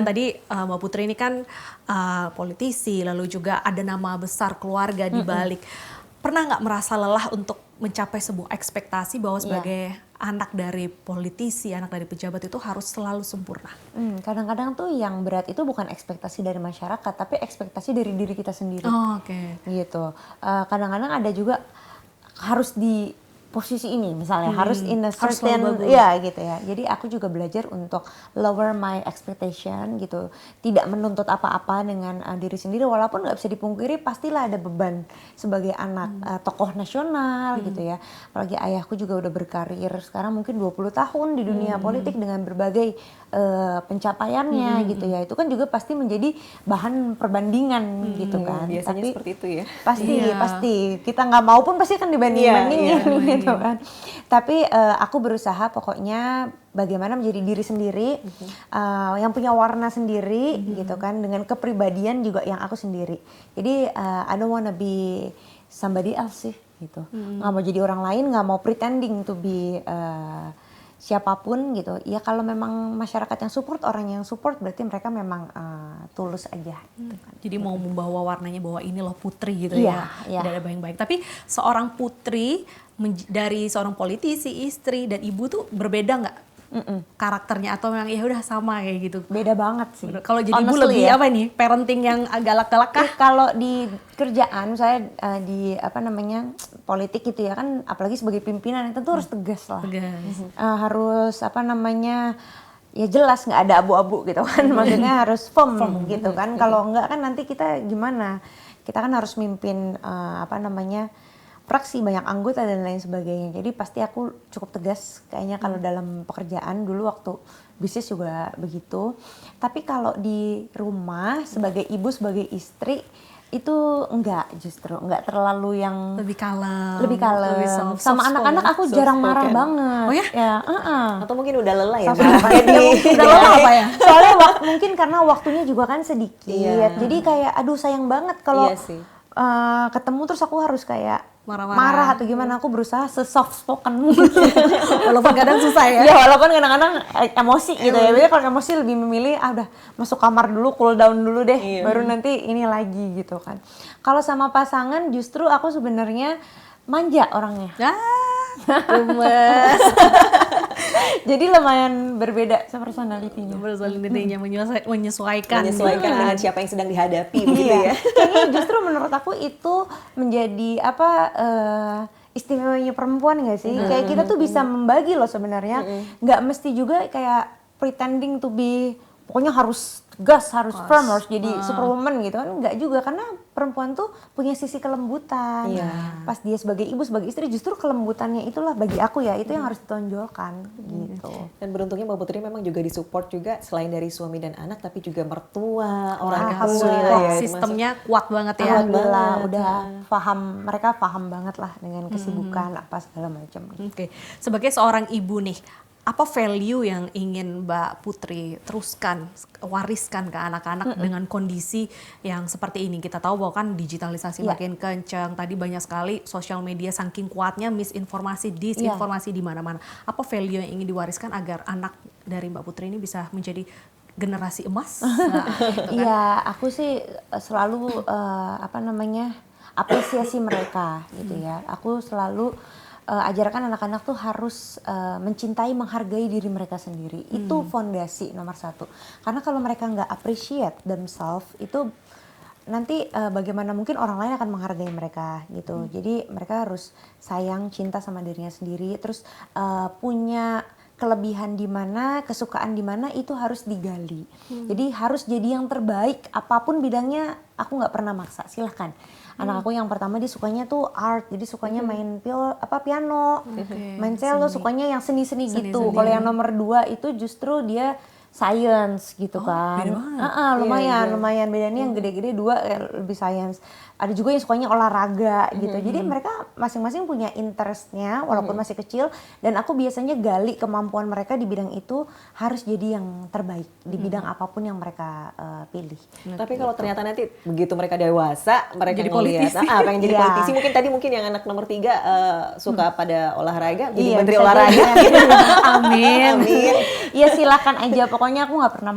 Tadi Mbak Putri ini kan politisi, lalu juga ada nama besar keluarga di balik. Pernah nggak merasa lelah untuk mencapai sebuah ekspektasi bahwa sebagai anak dari politisi, anak dari pejabat itu harus selalu sempurna? Kadang-kadang tuh yang berat itu bukan ekspektasi dari masyarakat, tapi ekspektasi dari diri kita sendiri. Gitu. Kadang-kadang ada juga harus di posisi ini misalnya harus in a certain gitu ya. Jadi aku juga belajar untuk lower my expectation gitu. Tidak menuntut apa-apa dengan diri sendiri, walaupun nggak bisa dipungkiri pastilah ada beban sebagai anak tokoh nasional gitu ya. Apalagi ayahku juga udah berkarir sekarang mungkin 20 tahun di dunia politik dengan berbagai pencapaiannya gitu ya. Itu kan juga pasti menjadi bahan perbandingan gitu kan. Biasanya tapi seperti itu ya. Pasti kita nggak mau pun pasti kan dibanding-bandingin gitu kan. Tapi aku berusaha pokoknya bagaimana menjadi diri sendiri, yang punya warna sendiri gitu kan, dengan kepribadian juga yang aku sendiri. Jadi I don't wanna be somebody else sih gitu. Nggak mau jadi orang lain, nggak mau pretending to be siapapun gitu. Ya kalau memang masyarakat yang support, orang yang support berarti mereka memang tulus aja gitu kan. Jadi mau membawa warnanya bahwa ini loh Putri gitu ya. Tidak ada baik-baik. Tapi seorang Putri dari seorang politisi, istri dan ibu tuh berbeda nggak karakternya, atau memang ya udah sama kayak gitu? Beda banget sih. Kalau jadi ibu lebih apa nih? Parenting yang galak-galak kah? Kalau di kerjaan saya di politik gitu ya kan, apalagi sebagai pimpinan itu harus tegas lah. Harus ya jelas, nggak ada abu-abu gitu kan. Maksudnya harus firm gitu kan. Kalau nggak kan nanti kita gimana? Kita kan harus mimpin fraksi, banyak anggota dan lain sebagainya. Jadi pasti aku cukup tegas kayaknya kalau dalam pekerjaan. Dulu waktu bisnis juga begitu. Tapi kalau di rumah sebagai ibu, sebagai istri itu justru enggak terlalu yang lebih kalem. Sama anak-anak aku jarang marah banget. Oh ya? Atau mungkin udah lelah ya? Udah lelah apa ya? Soalnya mungkin karena waktunya juga kan sedikit. Jadi kayak aduh sayang banget kalau ketemu terus aku harus kayak marah atau gimana. Aku berusaha se-soft spoken mungkin. Walaupun kadang susah ya? Ya walaupun kadang-kadang emosi gitu ya. Biasanya kalau emosi lebih memilih udah masuk kamar dulu, cool down dulu deh. Baru nanti ini lagi gitu kan. Kalau sama pasangan justru aku sebenarnya manja orangnya. Gemes. Jadi lumayan berbeda personality-nya. Menyesuaikan dengan siapa yang sedang dihadapi begitu ya. Kayaknya justru menurut aku itu menjadi istimewanya perempuan nggak sih? Kayak kita tuh bisa membagi loh sebenarnya. Nggak mesti juga kayak pretending to be pokoknya harus tegas, harus firm, harus jadi superwoman gitu kan. Enggak juga, karena perempuan tuh punya sisi kelembutan. Pas dia sebagai ibu, sebagai istri, justru kelembutannya itulah bagi aku ya, itu yang harus ditonjolkan gitu. Dan beruntungnya Mbak Putri memang juga disupport juga selain dari suami dan anak, tapi juga mertua, orang tua. Sistemnya kuat banget ya. Alhamdulillah, udah paham, mereka paham banget lah dengan kesibukan apa segala macam. Sebagai seorang ibu nih, apa value yang ingin Mbak Putri teruskan, wariskan ke anak-anak dengan kondisi yang seperti ini? Kita tahu bahwa kan digitalisasi makin kencang, tadi banyak sekali sosial media saking kuatnya misinformasi, disinformasi di mana-mana. Apa value yang ingin diwariskan agar anak dari Mbak Putri ini bisa menjadi generasi emas? Iya, aku sih selalu apresiasi mereka gitu ya. Aku selalu ajarkan anak-anak tuh harus mencintai, menghargai diri mereka sendiri. Itu fondasi nomor 1. Karena kalau mereka nggak appreciate themselves, itu nanti bagaimana mungkin orang lain akan menghargai mereka gitu. Jadi mereka harus sayang, cinta sama dirinya sendiri. Terus punya kelebihan di mana, kesukaan di mana, itu harus digali. Jadi harus jadi yang terbaik, apapun bidangnya. Aku nggak pernah maksa, silahkan. Anak aku yang pertama dia sukanya tuh art, jadi sukanya main piano, main cello, sukanya yang seni-seni gitu. Kalau yang nomor 2 itu justru dia science gitu kan. Lumayan bedanya. Yang gede-gede 2 lebih science. Ada juga yang sukanya olahraga gitu. Jadi mereka masing-masing punya interestnya walaupun masih kecil, dan aku biasanya gali kemampuan mereka di bidang itu harus jadi yang terbaik di bidang apapun yang mereka pilih. Tapi kalau ternyata nanti begitu mereka dewasa, mereka jadi politisi, pengen jadi politisi, mungkin yang anak nomor 3 suka pada olahraga, jadi menteri bisa olahraga. Amin. Ya silakan aja, pokoknya pokoknya aku nggak pernah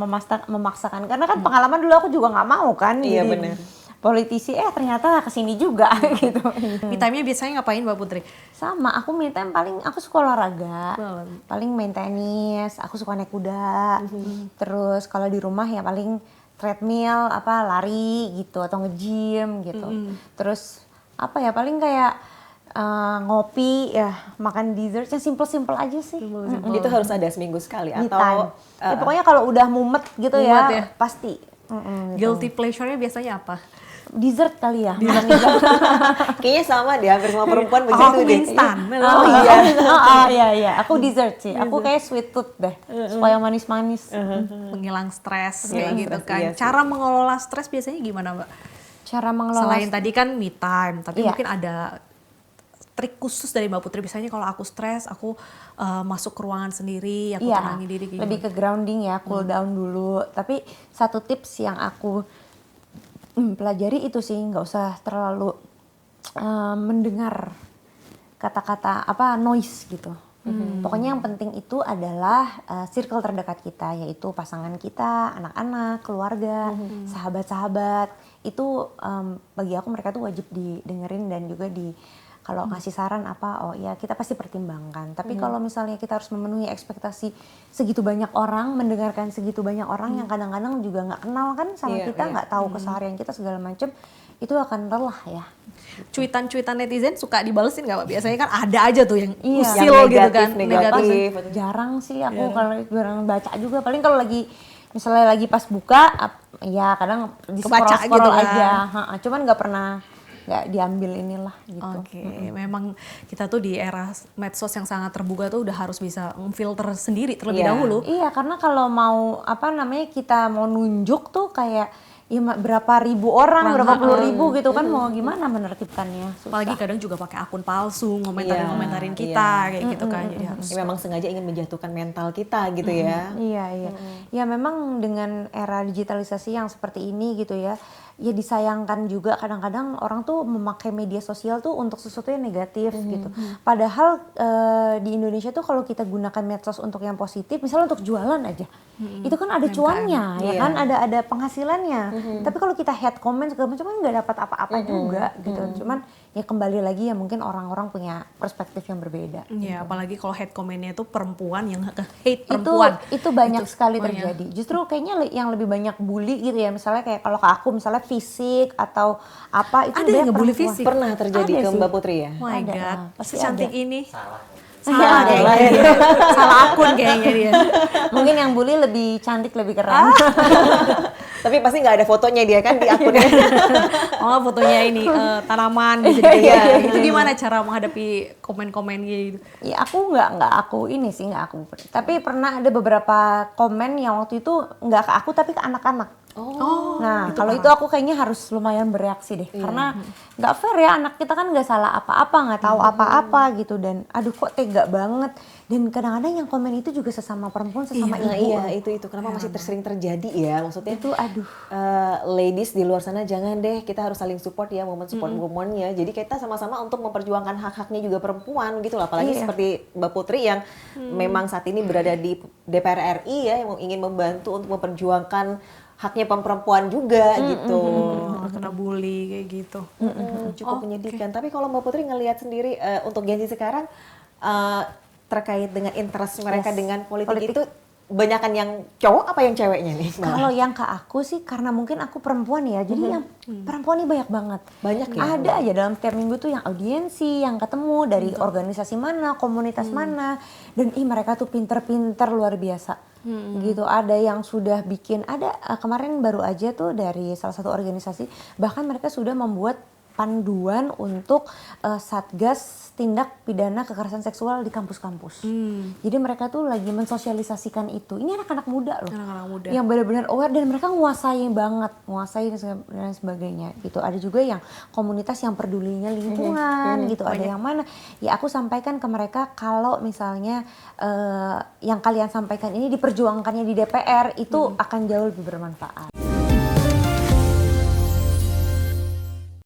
memaksakan karena kan pengalaman dulu aku juga nggak mau kan. Iya, jadi benar. politisi ternyata kesini juga gitu. Me time-nya biasanya ngapain Mbak Putri? Sama, aku me time paling aku suka olahraga, paling main tenis, aku suka naik kuda. Terus kalau di rumah ya paling treadmill, lari gitu atau nge-gym gitu. Terus apa ya paling kayak ngopi ya, makan dessert yang simple-simple aja sih. Itu harus ada seminggu sekali Me atau time. Ya, pokoknya kalau udah mumet gitu Mumet ya, ya. pasti. Guilty pleasure-nya biasanya apa? Dessert kali ya. kayaknya sama deh, hampir semua perempuan Aku begitu deh. instan. Iya. Aku dessert sih. Aku kayak sweet tooth deh. Supaya manis-manis. Menghilang stres Menghilang kayak gitu stres, kan. iya sih. Cara mengelola stres biasanya gimana Mbak? Cara mengelola Selain tadi kan me time, tapi Iya. mungkin ada trik khusus dari Mbak Putri. Misalnya kalau aku stres, aku masuk ke ruangan sendiri, aku tenangin diri. Kayak lebih ke grounding ya, cool down dulu. Tapi satu tips yang aku pelajari itu sih, nggak usah terlalu mendengar kata-kata noise gitu. Pokoknya yang penting itu adalah circle terdekat kita, yaitu pasangan kita, anak-anak, keluarga, sahabat-sahabat. Itu bagi aku mereka tuh wajib didengerin dan juga kalau ngasih saran kita pasti pertimbangkan. Tapi kalau misalnya kita harus memenuhi ekspektasi segitu banyak orang, mendengarkan segitu banyak orang yang kadang-kadang juga nggak kenal kan sama kita, nggak tahu keseharian kita segala macem, itu akan lelah ya. Cuitan-cuitan netizen suka dibalesin nggak Mbak? Biasanya kan ada aja tuh yang Iya. usil Yang gitu kan. negatif. Jarang sih aku kalau jarang baca juga. Paling kalau misalnya lagi pas buka, ya kadang di Kebaca scroll gitu kan. aja. Cuman nggak diambil inilah gitu. Oke, memang kita tuh di era medsos yang sangat terbuka tuh udah harus bisa memfilter sendiri terlebih Iya. dahulu. Iya, karena kalau mau kita mau nunjuk tuh kayak berapa ribu orang, berapa puluh ribu gitu kan, mau gimana menertibkannya? Susah. Apalagi kadang juga pakai akun palsu, ngomentarin Iya, kita kayak gitu kan. Jadi harus Ya, memang sengaja ingin menjatuhkan mental kita gitu ya. Iya. Ya memang dengan era digitalisasi yang seperti ini gitu ya disayangkan juga kadang-kadang orang tuh memakai media sosial tuh untuk sesuatu yang negatif gitu. Padahal di Indonesia tuh kalau kita gunakan medsos untuk yang positif, misalnya untuk jualan aja, itu kan ada cuannya, ya kan, ada penghasilannya. Tapi kalau kita hate comment segala macam kan nggak dapat apa-apa juga gitu. Cuman ya kembali lagi ya mungkin orang-orang punya perspektif yang berbeda. Iya, apalagi kalau hate comment-nya itu perempuan yang hate perempuan. Itu banyak sekali terjadi. Justru kayaknya yang lebih banyak bully gitu ya. Misalnya kayak kalau ke aku misalnya fisik atau apa itu Ada dia yang ngebully perempuan. fisik? Pernah terjadi Ada ke sih. Mbak Putri ya? Oh my Ada, god, pasti secantik ada. ini. Iya, Salah kayaknya dia. Salah akun kayaknya dia. Mungkin yang bully lebih cantik, lebih keren. Tapi pasti nggak ada fotonya dia kan di akunnya. Oh, fotonya ini tanaman gitu. Iya. Itu gimana cara menghadapi komen-komen gitu? Ya aku nggak aku. Tapi pernah ada beberapa komen yang waktu itu nggak ke aku tapi ke anak-anak. Nah kalau itu aku kayaknya harus lumayan bereaksi deh, karena nggak fair ya, anak kita kan nggak salah apa-apa, nggak tahu apa-apa gitu, dan aduh kok tega banget. Dan kadang-kadang yang komen itu juga sesama perempuan, sesama Nah, ibu. iya itu kenapa masih sering terjadi ya, maksudnya Itu aduh. ladies di luar sana jangan deh, kita harus saling support ya, woman support woman-nya. Jadi kita sama-sama untuk memperjuangkan hak-haknya juga perempuan gitu lah. Apalagi seperti Mbak Putri yang memang saat ini berada di DPR RI ya, yang ingin membantu untuk memperjuangkan haknya perempuan juga gitu. Kena bully kayak gitu. Cukup menyedihkan. Tapi kalau Mbak Putri ngelihat sendiri untuk Gen Z sekarang terkait dengan interest mereka dengan politik itu banyakan yang cowok apa yang ceweknya nih? Kalau yang ke aku sih karena mungkin aku perempuan ya, jadi yang perempuan ini banyak banget. Banyak ya? Ada aja dalam setiap minggu tuh yang audiensi, yang ketemu dari organisasi mana, komunitas mana, dan mereka tuh pinter-pinter luar biasa. Gitu, ada yang sudah bikin, kemarin baru aja tuh dari salah satu organisasi, bahkan mereka sudah membuat panduan untuk Satgas Tindak Pidana Kekerasan Seksual di kampus-kampus. Jadi mereka tuh lagi mensosialisasikan itu. Ini anak-anak muda loh, Anak-anak muda. yang benar-benar aware dan mereka nguasai dan sebagainya. Gitu. Ada juga yang komunitas yang pedulinya lingkungan, gitu. Ada yang mana? Ya aku sampaikan ke mereka kalau misalnya yang kalian sampaikan ini diperjuangkannya di DPR itu akan jauh lebih bermanfaat.